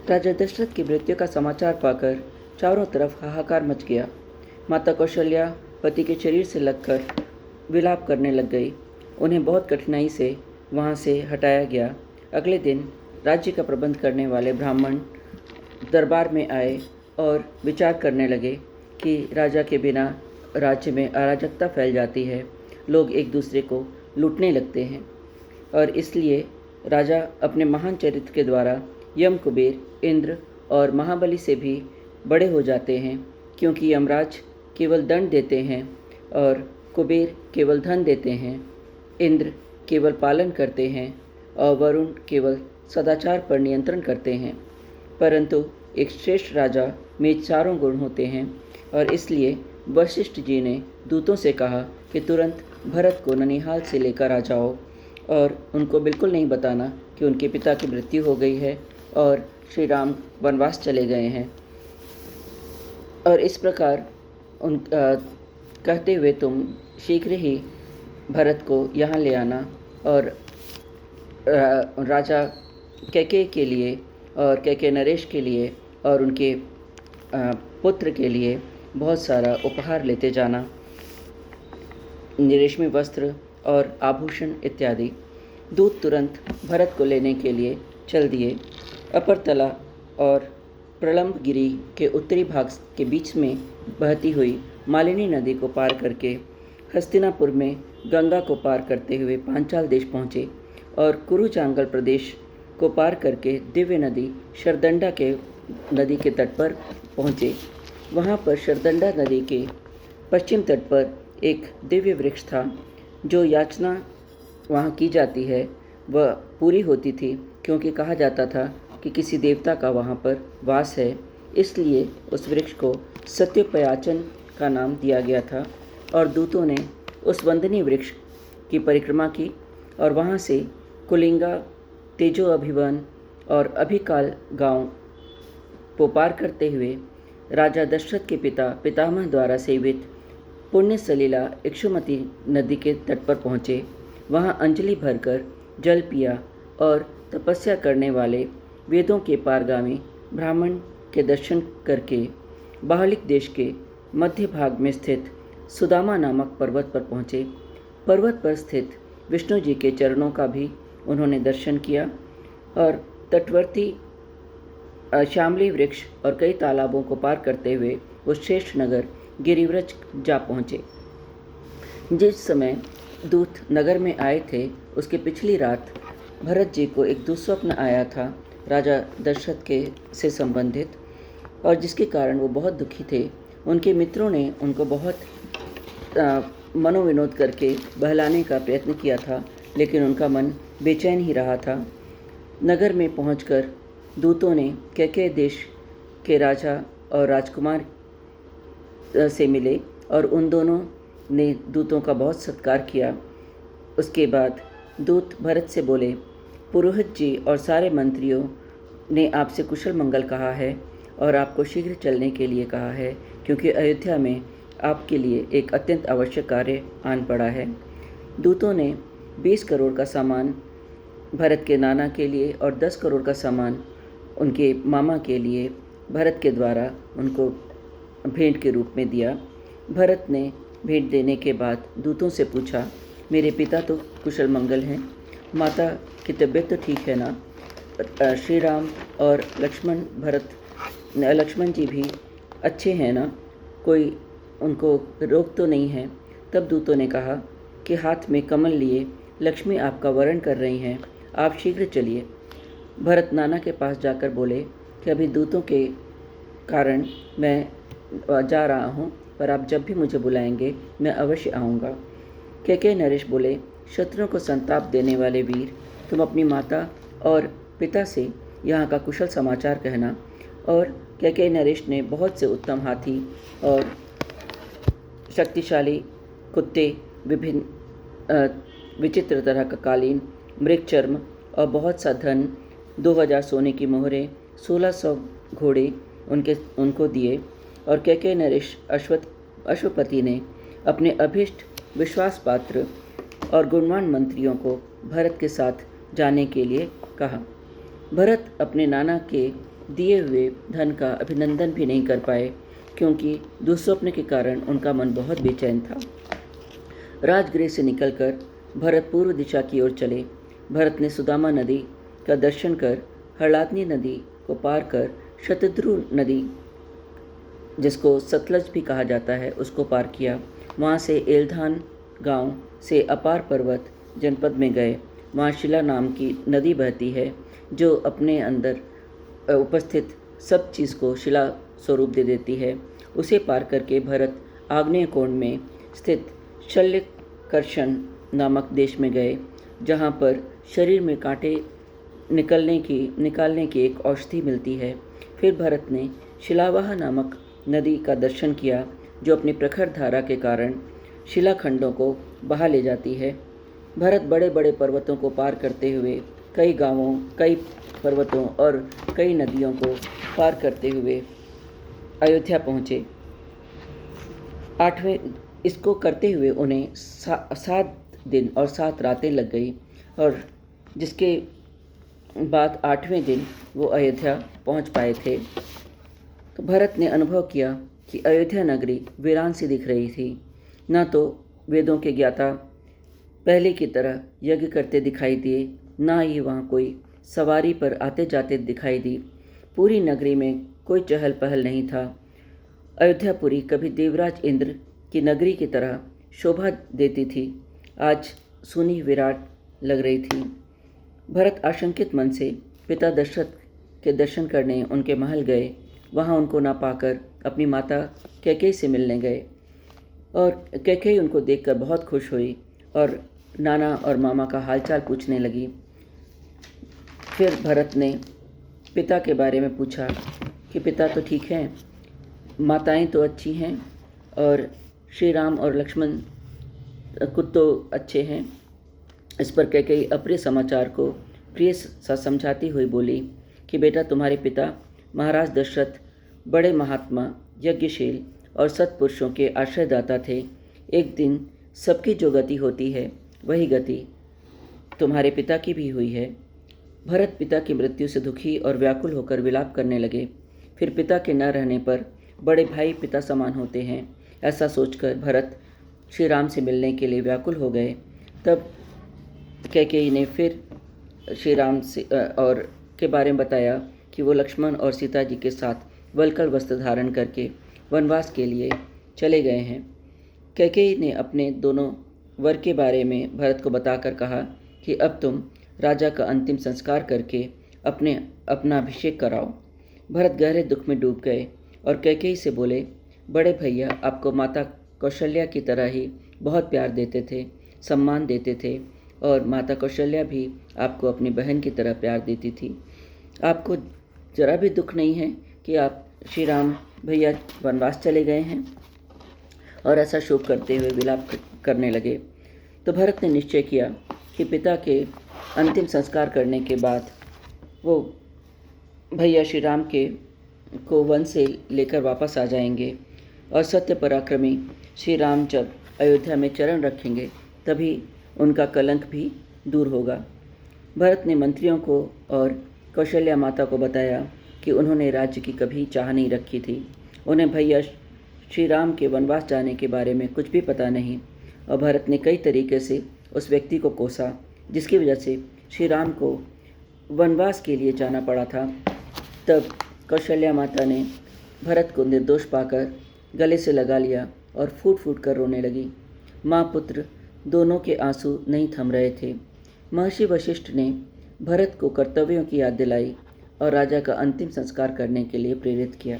राजा दशरथ की मृत्यु का समाचार पाकर चारों तरफ हाहाकार मच गया। माता कौशल्या पति के शरीर से लगकर विलाप करने लग गई। उन्हें बहुत कठिनाई से वहाँ से हटाया गया। अगले दिन राज्य का प्रबंध करने वाले ब्राह्मण दरबार में आए और विचार करने लगे कि राजा के बिना राज्य में अराजकता फैल जाती है, लोग एक दूसरे को लूटने लगते हैं और इसलिए राजा अपने महान चरित्र के द्वारा यम, कुबेर, इंद्र और महाबली से भी बड़े हो जाते हैं, क्योंकि यमराज केवल दंड देते हैं और कुबेर केवल धन देते हैं, इंद्र केवल पालन करते हैं और वरुण केवल सदाचार पर नियंत्रण करते हैं। परंतु एक श्रेष्ठ राजा में चारों गुण होते हैं और इसलिए वशिष्ठ जी ने दूतों से कहा कि तुरंत भरत को ननिहाल से लेकर आ जाओ और उनको बिल्कुल नहीं बताना कि उनके पिता की मृत्यु हो गई है और श्री राम वनवास चले गए हैं। और इस प्रकार कहते हुए तुम शीघ्र ही भरत को यहाँ ले आना और राजा कैकेयी के लिए और कैकेयी नरेश के लिए और उनके पुत्र के लिए बहुत सारा उपहार लेते जाना, रेशमी वस्त्र और आभूषण इत्यादि। दूत तुरंत भरत को लेने के लिए चल दिए। अपर्तला और प्रलंबगिरी के उत्तरी भाग के बीच में बहती हुई मालिनी नदी को पार करके हस्तिनापुर में गंगा को पार करते हुए पांचाल देश पहुँचे और कुरुचांगल प्रदेश को पार करके दिव्य नदी शरदंडा के नदी के तट पर पहुँचे। वहाँ पर शरदंडा नदी के पश्चिम तट पर एक दिव्य वृक्ष था। जो याचना वहाँ की जाती है वह पूरी होती थी, क्योंकि कहा जाता था कि किसी देवता का वहाँ पर वास है, इसलिए उस वृक्ष को सत्यपयाचन का नाम दिया गया था। और दूतों ने उस वंदनीय वृक्ष की परिक्रमा की और वहाँ से कुलिंगा, तेजो अभिवन और अभिकाल गांव को पार करते हुए राजा दशरथ के पितामह द्वारा सेवित पुण्य सलीला इक्षुमती नदी के तट पर पहुँचे। वहाँ अंजलि भरकर जल पिया और तपस्या करने वाले वेदों के पारगामी ब्राह्मण के दर्शन करके बाहलिक देश के मध्य भाग में स्थित सुदामा नामक पर्वत पर पहुँचे। पर्वत पर स्थित विष्णु जी के चरणों का भी उन्होंने दर्शन किया और तटवर्ती श्यामली वृक्ष और कई तालाबों को पार करते हुए वो श्रेष्ठ नगर गिरिव्रज जा पहुँचे। जिस समय दूत नगर में आए थे उसके पिछली रात भरत जी को एक दुस्वप्न आया था राजा दशरथ के से संबंधित, और जिसके कारण वो बहुत दुखी थे। उनके मित्रों ने उनको बहुत मनोविनोद करके बहलाने का प्रयत्न किया था, लेकिन उनका मन बेचैन ही रहा था। नगर में पहुंचकर दूतों ने कैकेयी देश के राजा और राजकुमार से मिले और उन दोनों ने दूतों का बहुत सत्कार किया। उसके बाद दूत भरत से बोले, पुरोहित जी और सारे मंत्रियों ने आपसे कुशल मंगल कहा है और आपको शीघ्र चलने के लिए कहा है, क्योंकि अयोध्या में आपके लिए एक अत्यंत आवश्यक कार्य आन पड़ा है। दूतों ने 20 करोड़ का सामान भरत के नाना के लिए और 10 करोड़ का सामान उनके मामा के लिए भरत के द्वारा उनको भेंट के रूप में दिया। भरत ने भेंट देने के बाद दूतों से पूछा, मेरे पिता तो कुशल मंगल हैं, माता की तबीयत तो ठीक है ना, श्री राम और लक्ष्मण जी भी अच्छे हैं ना, कोई उनको रोग तो नहीं है। तब दूतों ने कहा कि हाथ में कमल लिए लक्ष्मी आपका वरण कर रही हैं, आप शीघ्र चलिए। भरत नाना के पास जाकर बोले कि अभी दूतों के कारण मैं जा रहा हूँ, पर आप जब भी मुझे बुलाएंगे मैं अवश्य आऊँगा। कैकेयी नरेश बोले, शत्रुओं को संताप देने वाले वीर, तुम अपनी माता और पिता से यहाँ का कुशल समाचार कहना। और कैकेयी नरेश ने बहुत से उत्तम हाथी और शक्तिशाली कुत्ते, विभिन्न विचित्र तरह का कालीन, मृग चर्म और बहुत सा धन, 2000 सोने की मोहरें, 1600 घोड़े उनको दिए। और कैकेयी नरेश अश्वपति ने अपने अभीष्ट विश्वास पात्र और गुणवान मंत्रियों को भरत के साथ जाने के लिए कहा। भरत अपने नाना के दिए हुए धन का अभिनंदन भी नहीं कर पाए, क्योंकि दुस्वप्न के कारण उनका मन बहुत बेचैन था। राजगृह से निकलकर भरत पूर्व दिशा की ओर चले। भरत ने सुदामा नदी का दर्शन कर हरलादनी नदी को पार कर शतद्रु नदी, जिसको सतलज भी कहा जाता है, उसको पार किया। वहाँ से एलधान गांव से अपार पर्वत जनपद में गए। वहाँ शिला नाम की नदी बहती है, जो अपने अंदर उपस्थित सब चीज़ को शिला स्वरूप दे देती है। उसे पार करके भरत आग्नेय कोण में स्थित शल्यकर्षण नामक देश में गए, जहाँ पर शरीर में कांटे निकालने की एक औषधि मिलती है। फिर भरत ने शिलावाह नामक नदी का दर्शन किया, जो अपनी प्रखर धारा के कारण शिलाखंडों को बहा ले जाती है। भरत बड़े बड़े पर्वतों को पार करते हुए कई गांवों, कई पर्वतों और कई नदियों को पार करते हुए अयोध्या पहुँचे। इसको करते हुए उन्हें 7 दिन और 7 रातें लग गई, और जिसके बाद 8वें दिन वो अयोध्या पहुंच पाए थे। तो भरत ने अनुभव किया कि अयोध्या नगरी वीरान सी दिख रही थी। न तो वेदों के ज्ञाता पहले की तरह यज्ञ करते दिखाई दिए, न ही वहाँ कोई सवारी पर आते जाते दिखाई दी। पूरी नगरी में कोई चहल पहल नहीं था। अयोध्यापुरी कभी देवराज इंद्र की नगरी की तरह शोभा देती थी, आज सूनी विराट लग रही थी। भरत आशंकित मन से पिता दशरथ के दर्शन करने उनके महल गए। वहाँ उनको ना पाकर अपनी माता कैकेयी से मिलने गए, और कैकेयी उनको देखकर बहुत खुश हुई और नाना और मामा का हालचाल पूछने लगी। फिर भरत ने पिता के बारे में पूछा कि पिता तो ठीक हैं, माताएं तो अच्छी हैं, और श्री राम और लक्ष्मण खुद तो अच्छे हैं। इस पर कैकेयी अप्रिय समाचार को प्रिय सा समझाती हुई बोली कि बेटा, तुम्हारे पिता महाराज दशरथ बड़े महात्मा, यज्ञशील और सत्पुरुषों के आश्रयदाता थे। एक दिन सबकी जो गति होती है, वही गति तुम्हारे पिता की भी हुई है। भरत पिता की मृत्यु से दुखी और व्याकुल होकर विलाप करने लगे। फिर पिता के न रहने पर बड़े भाई पिता समान होते हैं, ऐसा सोचकर भरत श्री राम से मिलने के लिए व्याकुल हो गए। तब कैकेयी ने फिर श्री राम से और के बारे में बताया कि वो लक्ष्मण और सीता जी के साथ वल्कल वस्त्र धारण करके वनवास के लिए चले गए हैं। कैकेयी ने अपने दोनों वर के बारे में भरत को बताकर कहा कि अब तुम राजा का अंतिम संस्कार करके अपना अभिषेक कराओ। भरत गहरे दुख में डूब गए और कैकेयी से बोले, बड़े भैया आपको माता कौशल्या की तरह ही बहुत प्यार देते थे, सम्मान देते थे, और माता कौशल्या भी आपको अपनी बहन की तरह प्यार देती थी। आपको जरा भी दुख नहीं है कि आप श्री राम भैया वनवास चले गए हैं? और ऐसा शोक करते हुए विलाप करने लगे। तो भरत ने निश्चय किया कि पिता के अंतिम संस्कार करने के बाद वो भैया श्री राम को वन से लेकर वापस आ जाएंगे, और सत्य पराक्रमी श्री राम जब अयोध्या में चरण रखेंगे तभी उनका कलंक भी दूर होगा। भरत ने मंत्रियों को और कौशल्या माता को बताया कि उन्होंने राज्य की कभी चाह नहीं रखी थी। उन्हें भैया श्री राम के वनवास जाने के बारे में कुछ भी पता नहीं, और भरत ने कई तरीके से उस व्यक्ति को कोसा जिसकी वजह से श्री राम को वनवास के लिए जाना पड़ा था। तब कौशल्या माता ने भरत को निर्दोष पाकर गले से लगा लिया और फूट फूट कर रोने लगी। माँ पुत्र दोनों के आंसू नहीं थम रहे थे। महर्षि वशिष्ठ ने भरत को कर्तव्यों की याद दिलाई और राजा का अंतिम संस्कार करने के लिए प्रेरित किया।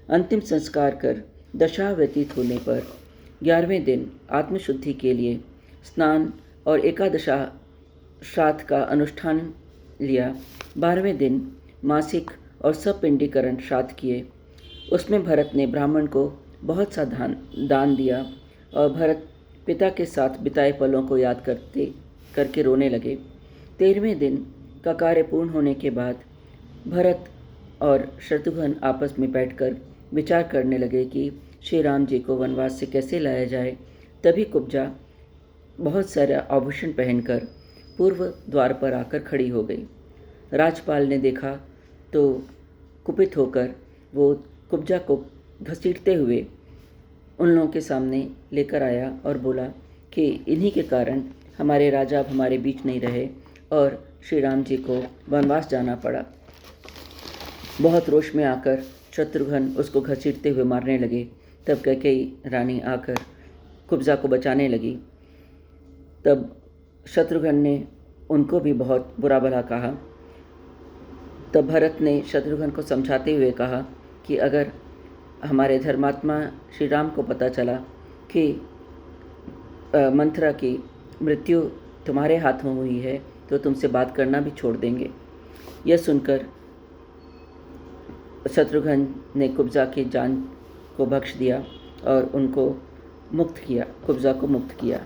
अंतिम संस्कार कर दशा व्यतीत होने पर 11वें दिन आत्मशुद्धि के लिए स्नान और एकादशा श्राद्ध का अनुष्ठान लिया। 12वें दिन मासिक और सपिंडीकरण श्राद्ध किए। उसमें भरत ने ब्राह्मण को बहुत सा दान दिया, और भरत पिता के साथ बिताए पलों को याद करके रोने लगे। 13वें दिन का कार्य पूर्ण होने के बाद भरत और शत्रुघ्न आपस में बैठकर विचार करने लगे कि श्री राम जी को वनवास से कैसे लाया जाए। तभी कुब्जा बहुत सारा आभूषण पहनकर पूर्व द्वार पर आकर खड़ी हो गई। राजपाल ने देखा तो कुपित होकर वो कुब्जा को घसीटते हुए उन लोगों के सामने लेकर आया और बोला कि इन्हीं के कारण हमारे राजा अब हमारे बीच नहीं रहे और श्री राम जी को वनवास जाना पड़ा। बहुत रोष में आकर शत्रुघ्न उसको घसीटते हुए मारने लगे। तब कैकेयी रानी आकर कुब्जा को बचाने लगी। तब शत्रुघ्न ने उनको भी बहुत बुरा भला कहा। तब भरत ने शत्रुघ्न को समझाते हुए कहा कि अगर हमारे धर्मात्मा श्री राम को पता चला कि मंथरा की मृत्यु तुम्हारे हाथों हुई है तो तुमसे बात करना भी छोड़ देंगे। यह सुनकर शत्रुघ्न ने कुब्जा की जान को बख्श दिया और उनको मुक्त किया, कुब्जा को मुक्त किया।